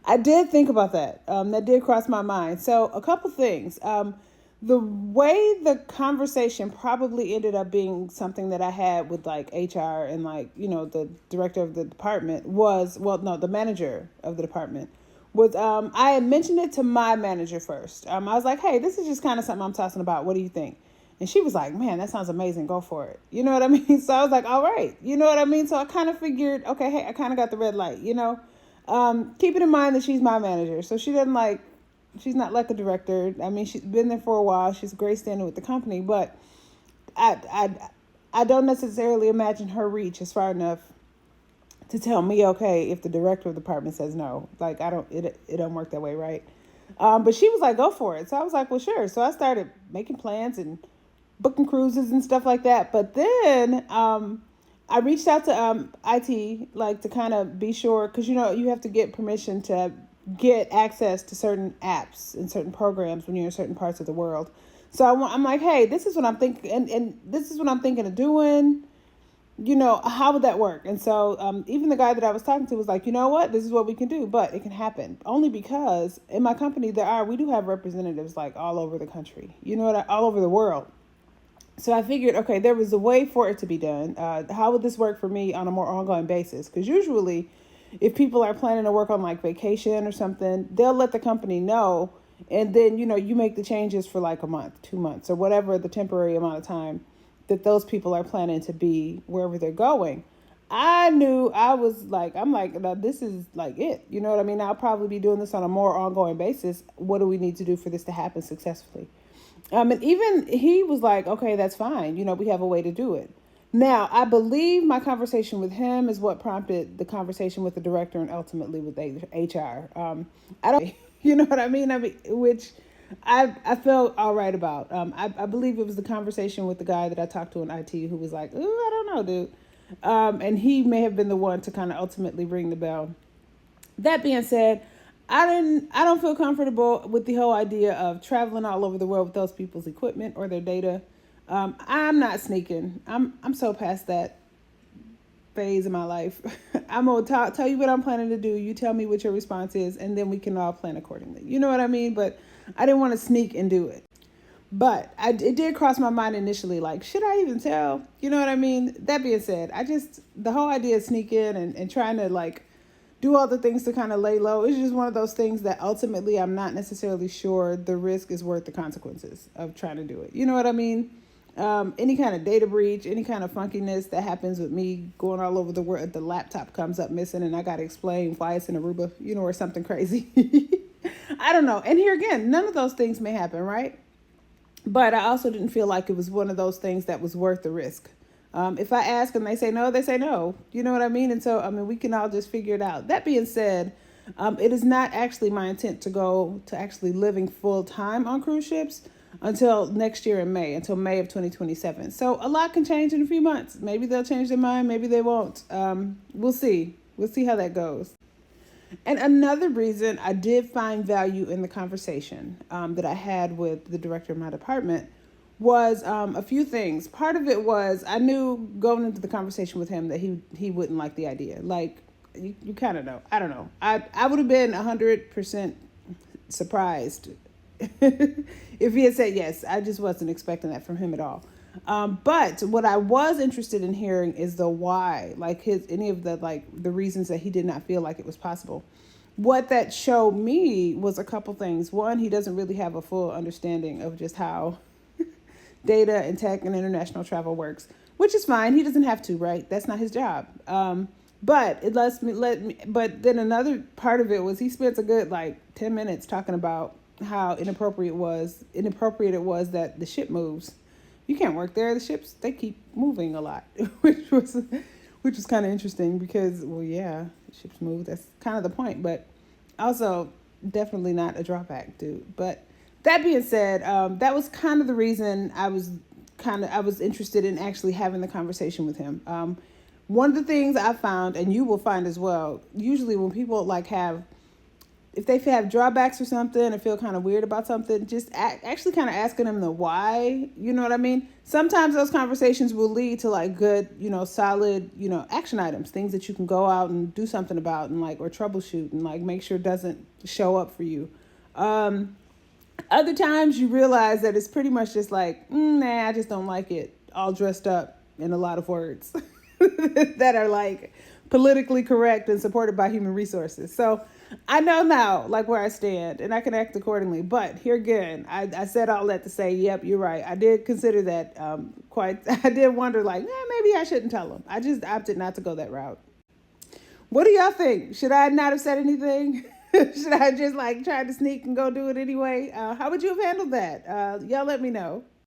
I did think about that. That did cross my mind. So a couple things. The way the conversation probably ended up being something that I had with like HR and like, the director of the department was, well, no, the manager of the department was, I had mentioned it to my manager first. I was like, hey, this is just kind of something I'm talking about. What do you think? And she was like, man, that sounds amazing. Go for it. You know what I mean? So I was like, all right. You know what I mean? So I kind of figured, okay, hey, I kind of got the red light, keeping in mind that she's my manager. So she's not like a director. I mean, she's been there for a while. She's a great standing with the company, but I, I, I don't necessarily imagine her reach is far enough to tell me, okay, if the director of the department says no. Like, it don't work that way, right? But she was like, go for it. So I was like, well, sure. So I started making plans and booking cruises and stuff like that. But then I reached out to IT, like to kind of be sure, because you have to get permission to get access to certain apps and certain programs when you're in certain parts of the world. So I'm like, hey, this is what I'm thinking, and this is what I'm thinking of doing. How would that work? And so even the guy that I was talking to was like, you know what, this is what we can do, but it can happen only because in my company we do have representatives like all over the country, all over the world. So I figured, okay, there was a way for it to be done. How would this work for me on a more ongoing basis? Because usually, if people are planning to work on like vacation or something, they'll let the company know, and then you make the changes for like a month, 2 months, or whatever the temporary amount of time that those people are planning to be wherever they're going. I knew I was like, I'm like, now this is like it. You know what I mean? I'll probably be doing this on a more ongoing basis. What do we need to do for this to happen successfully? And even he was like, okay, that's fine. We have a way to do it. Now, I believe my conversation with him is what prompted the conversation with the director and ultimately with HR. I don't, you know what I mean? Which I felt all right about. I believe it was the conversation with the guy that I talked to in IT who was like, ooh, I don't know, dude. And he may have been the one to kind of ultimately ring the bell. That being said, I don't feel comfortable with the whole idea of traveling all over the world with those people's equipment or their data. I'm not sneaking. I'm so past that phase in my life. I'm gonna tell you what I'm planning to do. You tell me what your response is, and then we can all plan accordingly. You know what I mean? But I didn't want to sneak and do it. But it did cross my mind initially, like, should I even tell? You know what I mean? That being said, the whole idea of sneaking and trying to like do all the things to kind of lay low. It's just one of those things that ultimately I'm not necessarily sure the risk is worth the consequences of trying to do it. You know what I mean? Any kind of data breach, any kind of funkiness that happens with me going all over the world, the laptop comes up missing and I got to explain why it's in Aruba, or something crazy. I don't know. And here again, none of those things may happen, right? But I also didn't feel like it was one of those things that was worth the risk. If I ask and they say no, they say no. You know what I mean? And so, we can all just figure it out. That being said, it is not actually my intent to go to actually living full time on cruise ships until next year in May, until May of 2027. So a lot can change in a few months. Maybe they'll change their mind. Maybe they won't. We'll see. We'll see how that goes. And another reason I did find value in the conversation that I had with the director of my department was a few things. Part of it was I knew going into the conversation with him that he wouldn't like the idea. Like, you kind of know. I don't know. I would have been 100% surprised if he had said yes. I just wasn't expecting that from him at all. But what I was interested in hearing is the why, like any of the reasons that he did not feel like it was possible. What that showed me was a couple things. One, he doesn't really have a full understanding of just how data and tech and international travel works, which is fine. He doesn't have to, right? That's not his job. But it but then another part of it was he spent a good 10 minutes talking about how inappropriate it was that the ship moves. You can't work there. The ships, they keep moving a lot, which was kind of interesting because, well, yeah, ships move. That's kind of the point, but also definitely not a drawback, dude. But that being said, that was kind of the reason I was interested in actually having the conversation with him. One of the things I found, and you will find as well, usually when people have if they have drawbacks or something or feel kind of weird about something, just actually kind of asking them the why, you know what I mean? Sometimes those conversations will lead to like good, solid, action items, things that you can go out and do something about and like, or troubleshoot and like make sure it doesn't show up for you. Other times you realize that it's pretty much just like, nah, I just don't like it, all dressed up in a lot of words that are like politically correct and supported by human resources. So I know now, like where I stand, and I can act accordingly. But here again, I said all that to say, yep, you're right. I did consider that quite. I did wonder, like, maybe I shouldn't tell them. I just opted not to go that route. What do y'all think? Should I not have said anything? Should I just like try to sneak and go do it anyway? How would you have handled that? Y'all let me know.